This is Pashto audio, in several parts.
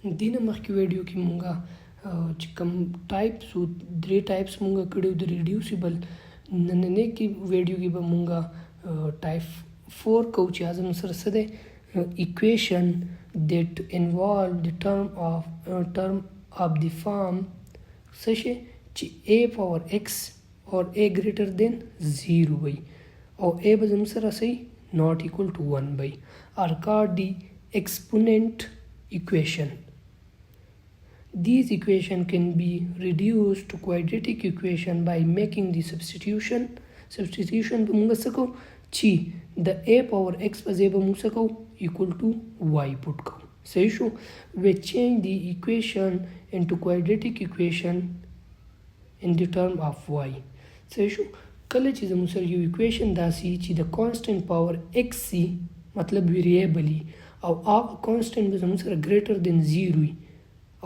دینه مخکې ویډیو کې مونږه چې کوم ټایپس وو 3 ټایپس مونږه کړي د ریډیوسیبل. نننۍ کې ویډیو کې به مونږه ټایپ 4 کوو چې هغه زموږ سره څه دی equation that involve the term of the form څه شي چې a power x or a greater than 0 وي او a به زموږ سره صحیح not equal to 1 وي are called the exponent equation. These equations can be reduced to quadratic equation by making the substitution به موږ څه کوو چې د a power x په ځای به موږ څه کوو equal to y put کوو. صحیح شو. we change the equation into quadratic equation in the term of y. صحیح شو. کله چې زموږ سره یو equation داسي چې د constant power x سي مطلب variable او هغه constant به زموږ سره greater than 0 وي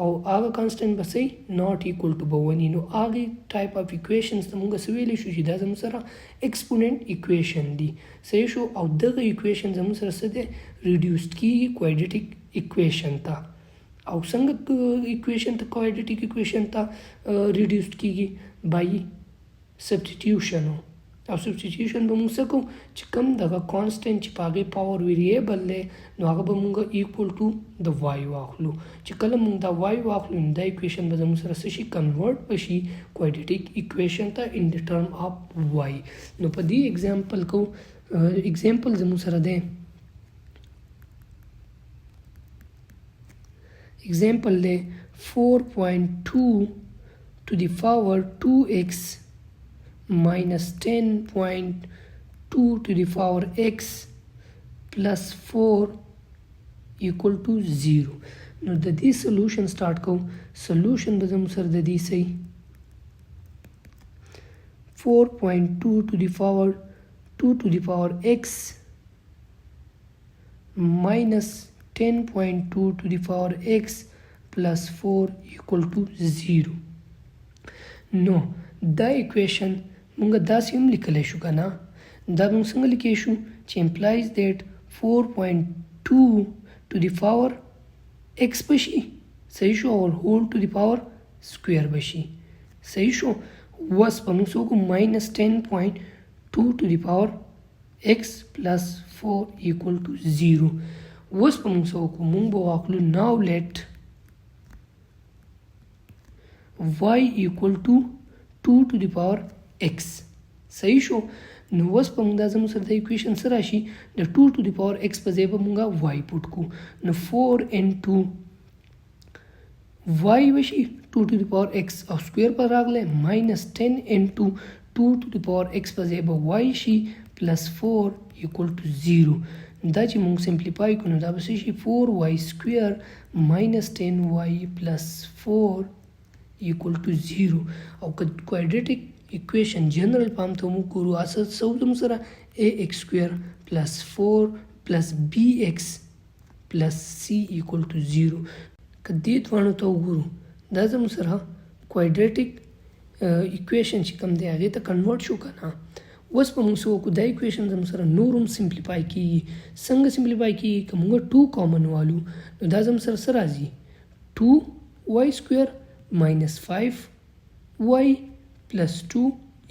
او هغه constant به صحیح not equal to به ونی نو هغه type of equations ته موږ څه ویلی شو چې دا زموږ سره exponent equation دي. صحیح شو. او دغه equation زموږ سره څه دی reduced کیږي quadratic equation ته. او څنګه equation ته quadratic equation ته reduced کیږي by substitution. او substitution به موږ څه کوو چې کوم دغه constant چې په هغې power variable دی نو هغه به موږ equal to د y واخلو. چې کله موږ دا y واخلو نو دا equation به زموږ سره څه شي convert بشي quadratic equation ته in the term of y. نو په دې example کو example زموږ سره دی example دی 4.2 to the power 2x minus 10.2 to the power x plus 4 equal to 0. نو د دې solution start کوو. solution به زموږ سره د دې صحیح 4.2 to the power 2 to the power x minus 10.2 to the power x plus 4 equal to 0. نو دا equation مونږ داسې هم لیکلی شو که نه. دا به مونږ څنګه لیکلی شو چې implies that 4.2 to the power x بشي. صحیح شو. اور whole to the power square بشي. صحیح شو. اوس به مونږ څه وکړو minus 10.2 to the power x plus 4 equal to 0. اوس به مونږ څه وکړو مونږ به واخلو now let y equal to 2 to the power x. صحیح شو. نو اوس په موږ دا زموږ سره د equation څه راشي د 2 to the power x په ځای به موږ y پوټ کو. نو 4 into y بشي 2 to the power x او سکویر پر راغلی minus 10 into 2 to the power x په ځای به y شي plus 4 equal to 0. دا چې موږ سمپلیفای کړو نو دا به څه شي 4y سکویر minus 10y plus 4 equal to 0. او که quadratic equation general فارم ته موږ ګورو اساس څه زموږ سره ax square plus 4 plus bx plus c equal to 0. که دې دواړو ته وګورو دا زموږ سره quadratic equation چې کوم دی هغې ته کنورټ شو که نه. اوس به موږ څه وکړو دا equation زموږ سره نور هم سمپلیفای کېږي. څنګه سمپلیفای کېږي که موږ 2 کامن والو نو دا زموږ سره څه راځي 2y square minus 5y plus 2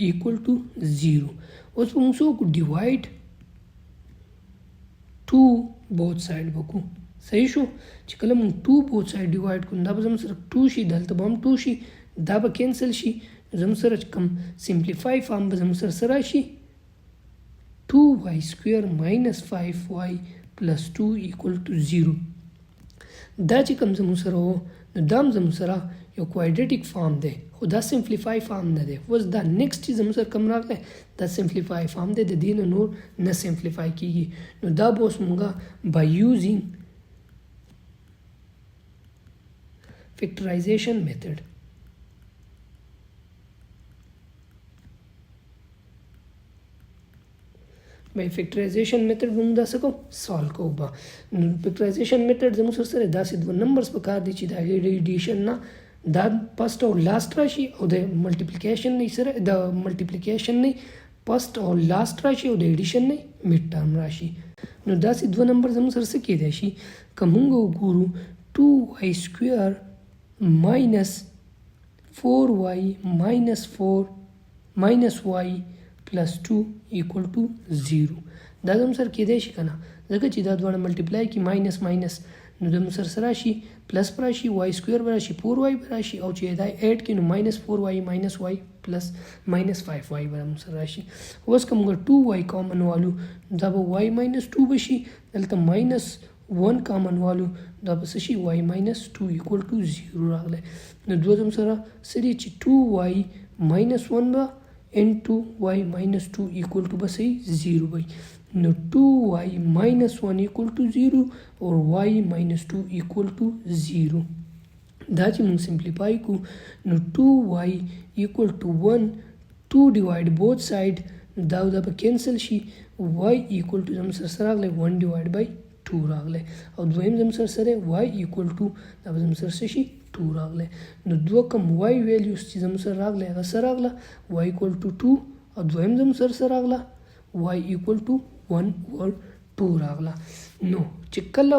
equal to 0. اوس په موږ څه وکړو divide 2 both side وکړو. صحیح شو. چې کله موږ 2 both side divide کړو دا به زموږ سره 2 شي دلته به هم 2 شي دا به کینسل شي زموږ سره کم سمپلیفای فارم به زموږ سره څه راشي 2y square minus 5y plus 2 equal to 0. دا چې کوم زموږ سره و نو دا هم زموږ سره یو کوادریټیک فارم دی خو دا سمپلیفای فارم نه دی. اوس دا نیکسټ چې زموږ سره کوم راغلی دا سمپلیفای فارم دی د دې نه نور نه سمپلیفای کېږي. نو دا به اوس مونږه by using factorization method by factorization method موږ دا څه کوو سالو کوو به. نو factorization method زموږ سره داسې دوه نمبرز په کار دي چې د هغې د ایډیشن نه دا فسټ او لاست راشي او د ملټیپلیکیشن نه سره د ملټیپلیکیشن نه فسټ او لاست راشي او د ایډیشن نه میډ ټرم راشي. نو داسې دوه نمبر زموږ سره څه کېدای شي که موږ وګورو 2y square minus 4y minus 4 minus y plus 2 equal to 0. دا زموږ سره کېدای شي که نه، ځکه چې دا دواړه ملټیپلای کی ماینس ماینس، نو زموږ سره راشي پلس به راشي، وای سکویر به راشي، 4y به راشي، او چې دا ایډ کړي نو ماینس 4y ماینس y پلس ماینس 5y به زموږ سره راشي. اوس که موږ 2y کامن والو دا به y ماینس 2 به شي، دلته ماینس 1 کامن والو دا به څه شي y ماینس 2 equal to 0 راغلی. نو دوه زموږ سره څه دي چې 2y ماینس 1 به into y minus 2 equal to بس 0 by. No 2y minus 1 equal to 0 or y minus 2 equal to 0. دا چې موږ simplify کو نو 2y equal to 1 2 divide both side دا به cancel شي y equal to زموږ سره راغلی 1 divide by 2 راغلی او دویم زموږ سره y equal to دا به زموږ سره شي 2 راغلی. نو دوه کم y values چې زموږ سره راغلی هغه سره راغله y equal to 2 او دویم زموږ سره راغله y equal to 1 over 2 راغله. نو چې کله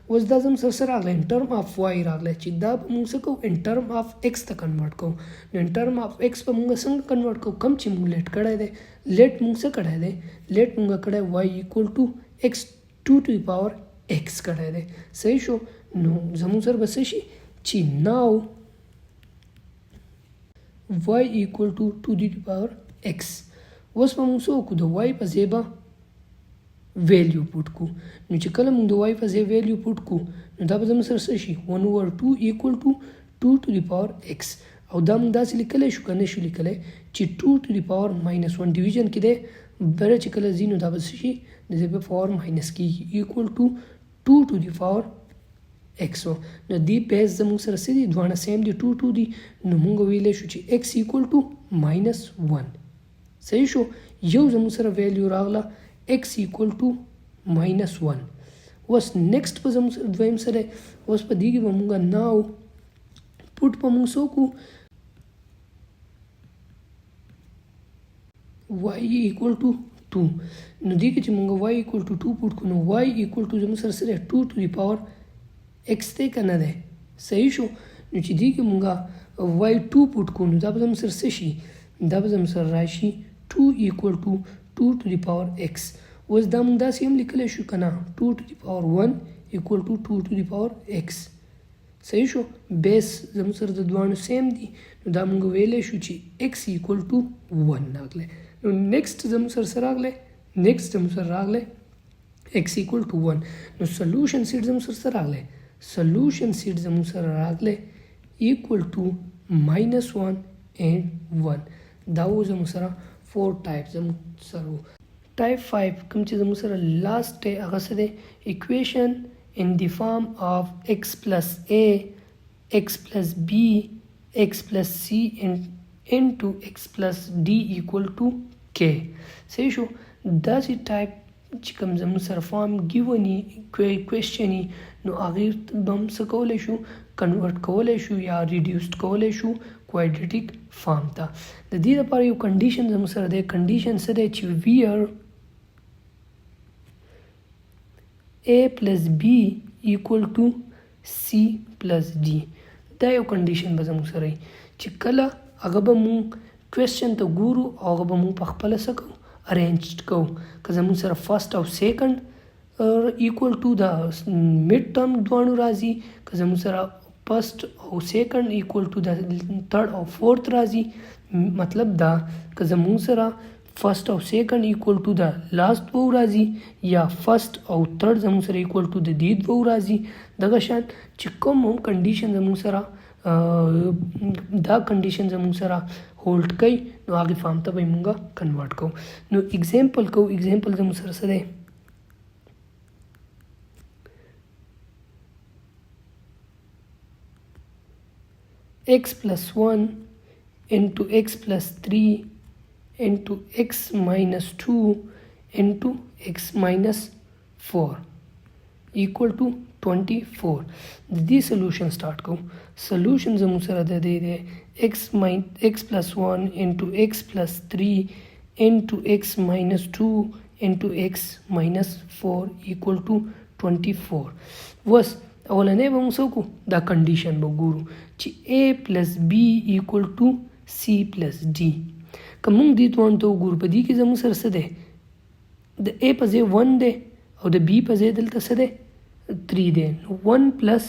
اوس دا زموږ سره راغله ان ټرم اف y راغله چې دا به موږ څه کوو ان ټرم اف x ته کنورټ کوو. نو ان ټرم اف x به موږ څنګه کنورټ کوو؟ کم چې موږ لیټ کړی دی لیټ موږ څه کړی دی لیټ موږ کړی y equal to x 2 to the power x کړی دی. صحیح شو؟ نو زموږ سره به څه شي چې now y equal to 2 to the power x. اوس به موږ څه وکړو د y په ځای به ویلیو پوټ کو. نو چې کله موږ د y په ځای ویلیو پوټ کو نو دا به زموږ سره څه شي 1 over 2 equal to 2 to the power x. او دا موږ داسې لیکلی شو که نه شو لیکلی چې 2 to the power minus 1 ډیویژن کې دی بره چې کله ځي نو دا به څه شي د دې په پاور ماینس کېږي equal to 2 to the power x. نو دی بیس زموږ سره څه دي دواړه سیم دي 2 2 دي نو موږ ویلی شو چې x equal to minus 1. صحیح شو؟ یو زموږ سره ویلیو راغله x equal to minus 1. اوس نیکسټ په زموږ سره دویم سره اوس په دې کې به موږ ناو پوټ په موږ څه وکړو y equal to 2. نو دې کې چې موږ y equal to 2 پوټ کړو نو y equal to زموږ سره سره 2 to the power x ته که نه دی. صحیح شو؟ نو چې دې کې موږ y 2 پوټ کړو نو دا به زموږ سره څه شي دا به زموږ سره راشي 2 equal to 2 to the power x. اوس دا موږ داسې هم لیکلی شو که نه 2 to the power 1 equal to 2 to the power x. صحیح شو؟ بیس زموږ سره د دواړو سیم دي نو دا موږ ویلی شو چې x equal to 1 راغلی. نو نیکسټ زموږ سره راغلی نیکسټ زموږ سره راغلی x equal to 1. نو سلوشن سیټ زموږ سره راغلی سلوشن سیټ زموږ سره راغلی equal to minus 1 and 1. دا و زموږ سره 4 ټایپ زموږ سره ټایپ 5 کوم چې زموږ سره لاست دی هغه څه دی equation in the form of x plus a x plus b x plus c into x plus d equal to k. صحیح شو؟ داسې ټایپ چې کوم زموږ سره فارم ګیونی کوېسچن نو هغې به هم څه کولی شو کنورټ کولی شو یا ریډیوسډ کولی شو کوادریټیک فارم ته. د دې لپاره یو کنډیشن زموږ سره دی. کنډیشن څه دی چې ویر a plus b equal to c plus d. دا یو کنډیشن به زموږ سره وي چې کله هغه به مونږ کوېسچن ته ګورو او هغه به مونږ په خپله څه کوو ارینج کوو. که زموږ سره فرست او سیکنډ equal to د مډ ټرم دواړو راځي، که زموږ سره فرست او سیکنډ equal to د تھرډ او فورث راځي. مطلب دا که زموږ سره فرست او سیکنډ equal to د لاست دوو راځي یا فرست او تھرډ زموږ سره equal to د دې دوو راځي. دغه شان چې کوم هم کنډیشن زموږ سره دا کنډیشن زموږ سره هولډ کوي نو هغې فارم ته به یې مونږ کنورټ کوو. نو اگزامپل کوو. اگزامپل زموږ سره څه دی x plus 1 into x plus 3 into x minus 2 into x minus 4 equal to 24. The solution start ko. Solution زموږ سره د دې دی x plus 1 into x plus 3 into x minus 2 into x minus 4 equal to 24. was اولنې به موږ څه وکړو دا کنډیشن به ګورو چې A پلس B ایکول ټو C پلس D. که موږ دې دواړو ته وګورو په دې کې زموږ سره څه دی د A په ځای 1 دی او د B په ځای دلته څه دی 3 دی. نو 1 پلس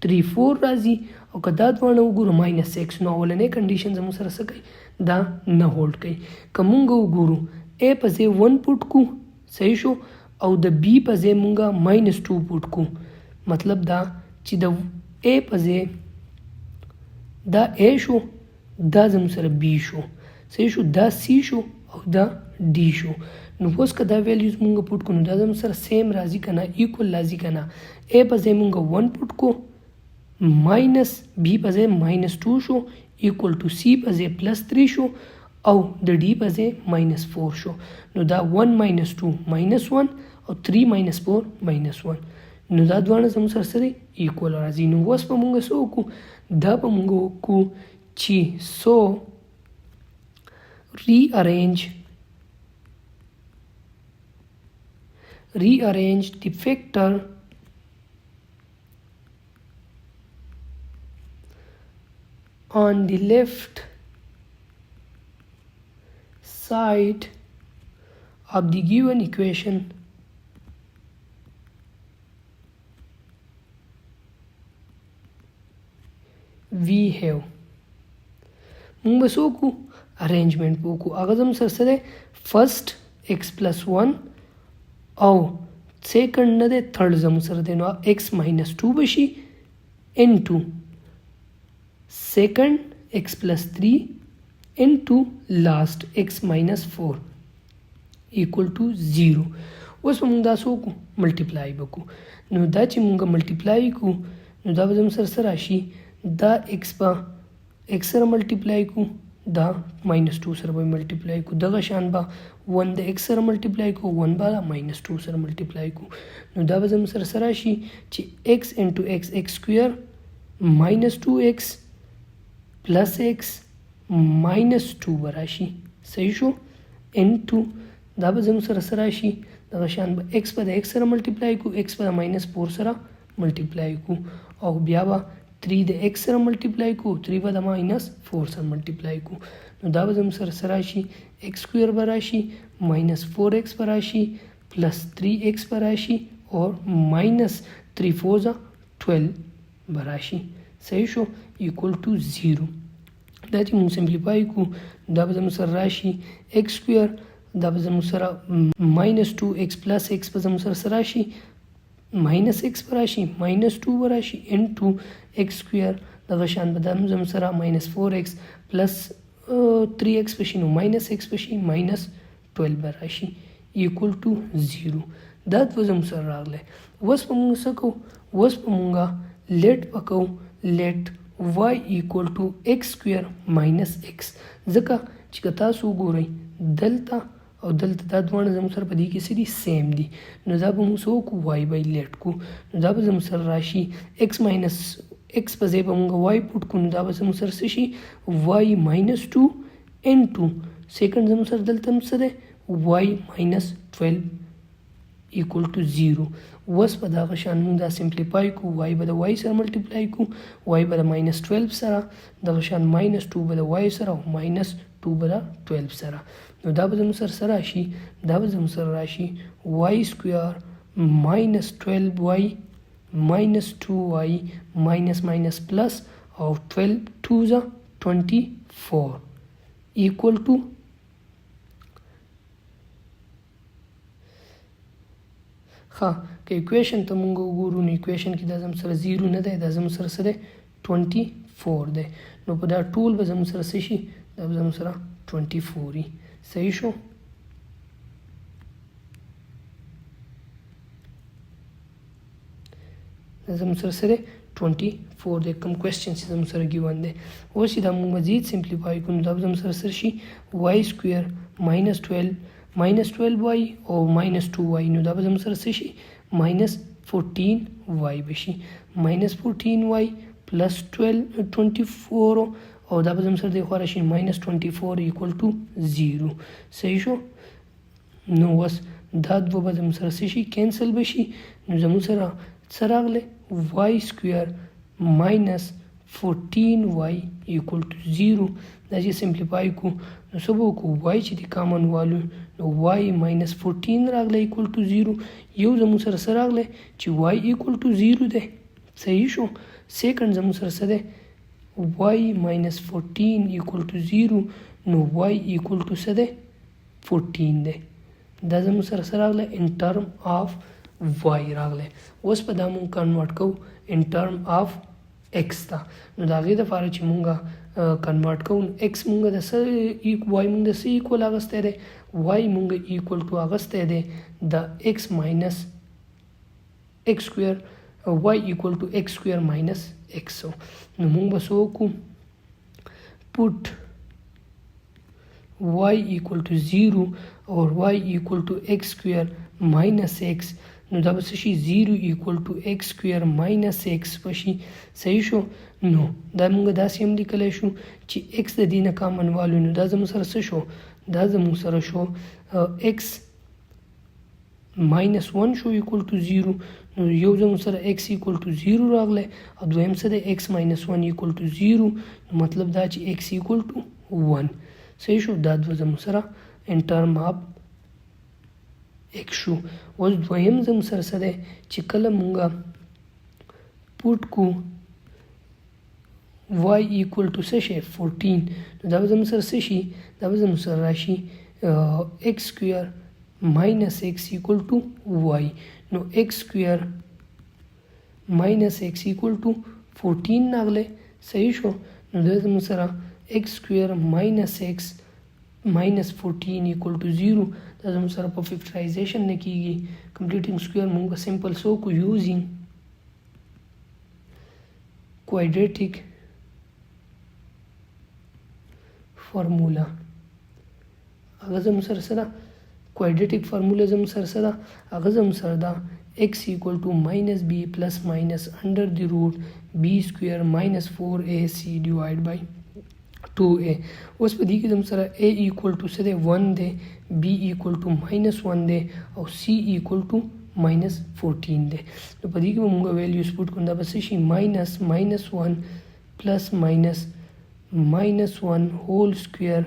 3 4 راځي او که دا دواړه وګورو ماینس x. نو اولنۍ کنډیشن زموږ سره څه کوي دا نه هولډ کوي. که موږ وګورو A په ځای 1 پوټ کو صحیح شو او د B په ځای موږ -2 پوټ کو مطلب دا چې د A په ځای دا A شو دا زموږ سره B شو صحیح شو دا C شو او دا D شو. نو اوس که دا ویلیوز مونږ پوټ کو نو دا زموږ سره سیم راځي که نه ایکول راځي که نه. A په ځای مونږ 1 پوټ کو ماینس B په ځای -2 شو ایکول ټو C په ځای +3 شو او د D په ځای -4 شو. نو دا 1 - 2 -1 او 3 - 4 -1 نو دا دواړه زموږ سره سره ایکول راځي. نو اوس به مونږ څه وکړو دا به مونږ وکړو چې سو rearrange the factor on the left side of the given equation we have. موږ به څه وکړو ارینجمنټ به وکړو. هغه زموږ سره څه دی فرسټ x + 1 او سیکنډ نه دی تھرډ زموږ سره دی. نو x - 2 به شي انټو سیکنډ x + 3 انټو لاست x - 4 ایکول ټو 0. اوس به موږ دا څه وکړو ملټیپلای به وکړو. نو دا چې موږ ملټیپلای کړو نو دا به زموږ سره څه راشي دا x به x سره ملټیپلای کړو دا -2 سره به ملټیپلای کو دغه شان به 1 د x سره ملټیپلای کو 1 به -2 سره ملټیپلای کو. نو دا به زموږ سره سره شي چې x انټو x x سکویر -2x پلس x -2 به راشي صحیح شو انټو دا به زموږ سره سره شي دغه شان به x به د x سره ملټیپلای کو x به -4 سره ملټیپلای کو او بیا به 3 د x سره ملټیپلای کو 3 به د -4 سره ملټیپلای کو. نو دا به زموږ سره سره شي x سکویر به راشي -4x به راشي پلس 3x به راشي او -3 4 12 به راشي صحیح شو ایکول ټو 0. دا چې موږ سمپلیفای کو دا به زموږ سره راشي x سکویر دا به زموږ سره -2x پلس x به زموږ سره سره راشي -x به راشي -2 به راشي انټو x سکویر دغه شان به دا زموږ سره -4x پلس 3x به شي نو -x به شي -12 به راشي ایکول ټو 0. دا دوه زموږ سره راغلی. اوس به موږ څه کوو اوس به موږ لیټ پکوو لیټ y ایکول ټو x سکویر -x ځکه چې که تاسو وګورئ دلته او دلته دا دواړه زموږ سره په دې کې څه دي سیم دي. نو دا به موږ څه وکړو y به لیټ کو نو دا به زموږ سره راشي x - x په ځای به موږ y پوټ کو نو دا به زموږ سره څه شي y -2 انټو سیکنډ زموږ سره دلته څه دی y -12 ایکول ټو 0. اوس په دغه شان موږ دا سمپلیفای کو y به د y سره ملټیپلای کو y به د -12 سره دغه شان -2 به د y سره او -2 به د 12 سره. نو دا به زموږ سره سره راشي دا به زموږ سره راشي y سکویر -12y -2y minus plus او 12 2s are 24 equal to ها که ایکویشن ته مونږ وګورو نو ایکویشن کې دا زم سره 0 نه دی دا زم سره سره 24 دی نو په دا ټول به زم سره شي دا به زم سره 24 وي صحیح شو زم سره سره 24 د کوم کوېسچن چې زم سره ګیون دی اوس دا موږ مزید سمپلیفای کوو دا زم سره سره شي y سکوير -12y او -2y نو دا به زم سره شي -14y بشي -14y plus 24 او دا به زم سره د خو راشي -24 equal to 0 صحیح شو نو وس دا دوه به زم سره شي کینسل بشي نو زمو سره راغله واي سکویر ماینس 14y equal to 0 دا چې سمپلیفای کو نو څه به وکړو y چې د کامن والو نو y minus 14 راغلی equal to 0 یو زموږ سره څه راغلی چې y equal to 0 دی صحیح شو سیکنډ زموږ سره څه دی y minus 14 equal to 0 نو y equal to څه دی 14 دی دا زموږ سره څه راغلی in term of y راغلی اوس په دا مونږ کنورټ کوو in term of x ته نو د هغې دپاره چې مونږ کنورټ کوو x مونږ د څه y مونږ د څه ایکول اغستی دی y مونږ ایکول ټو اغستی دی د x ماینس x سکویر y ایکول ټو x سکویر ماینس x نو مونږ به څه وکړو پوټ y equal to 0 or y equal to x square minus x نو دا به څه شي 0 equal to x square minus x به شي صحیح شو نو دا موږ داسې هم لیکلی شو چې x د دې نه کامن والو نو دا زموږ سره څه شو دا زموږ سره شو x minus 1 شو equal to 0 نو یو زموږ سره x equal to 0 راغلی او دویم څه دی x minus 1 equal to 0 نو مطلب دا چې x equal to 1 صحیح شو دا دوه زموږ سره ان ټرم اف x شو اوس دویم زموږ سره څه دی چې کله مونږه پوټ کو y equal to څه شی 14 نو دا به زموږ سره څه شي دا به زموږ سره راشي x سکویر minus x equal to y نو x سکویر minus x equal to 14 راغلی صحیح شو نو دا زموږ سره x square minus x minus 14 equal to 0 دا زموږ سره په فیکټرایزیشن نه کیږي کمپلیټینګ سکویر مونږ سمپل سو کو یوزینګ کوادریټیک فارمولا هغه زموږ سره څه ده کوادریټیک فارمولا زموږ سره څه ده هغه زموږ سره ده x equal to minus b plus minus under the root b square minus 4ac divided by 2a اوس په دې کې زموږ سره a equal to څه دی 1 دی b equal to minus 1 دی او c equal to minus 14 دی نو په دې کې به مونږ ویلیوز پوټ کړو دا به څه شي minus 1 plus minus 1 whole square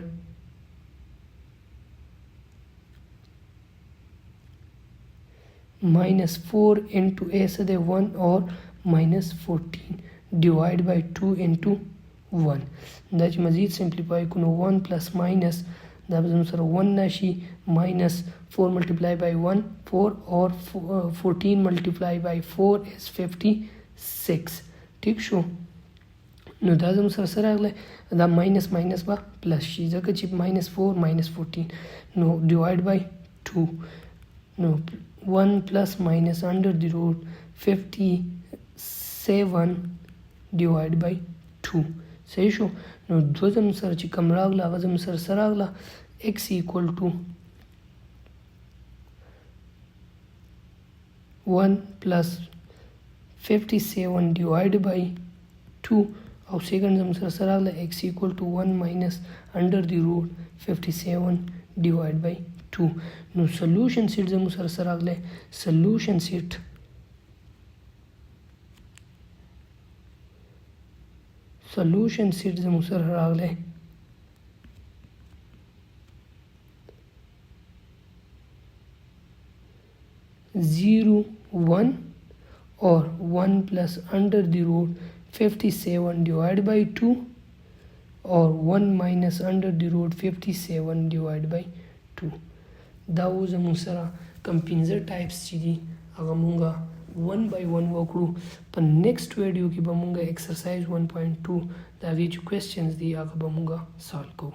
minus 4 into a څه دی 1 or minus 14 divide by 2 into 1 دا چې مزید سمپلیفای کو نو 1 plus minus دا به زموږ سره 1 راشي minus 4 multiply by 1 4 or 14 multiply by 4 is 56 ٹھیک شو نو دا زموږ سره سره راغلی دا minus به پلس شي ځکه چې minus 4 minus 14 نو divide by 2 نو 1 plus minus under the root 57 divide by 2 صحیح شو نو دوه زموږ سره چې کوم راغله هغه زموږ سره څه راغله x equal to 1 plus 57 divided by 2 او سیکنډ زموږ سره څه راغله x equal to 1 minus under the root 57 divided by 2 نو سولوشن سیټ زموږ سره څه راغلی سولوشن سیټ solution set زموږ سره راغلی 0 1 or 1 plus under the root 57 divided by 2 or 1 minus under the root 57 divided by 2 دا و زموږ سره کم 15 ټایپس چې دي هغه مونږه 1 by 1 وکړو په نیکسټ ویډیو کې به مونږه ایکسرسایز 1.2 د هغې چې کوېسچنز دي هغه به مونږه سالو کوو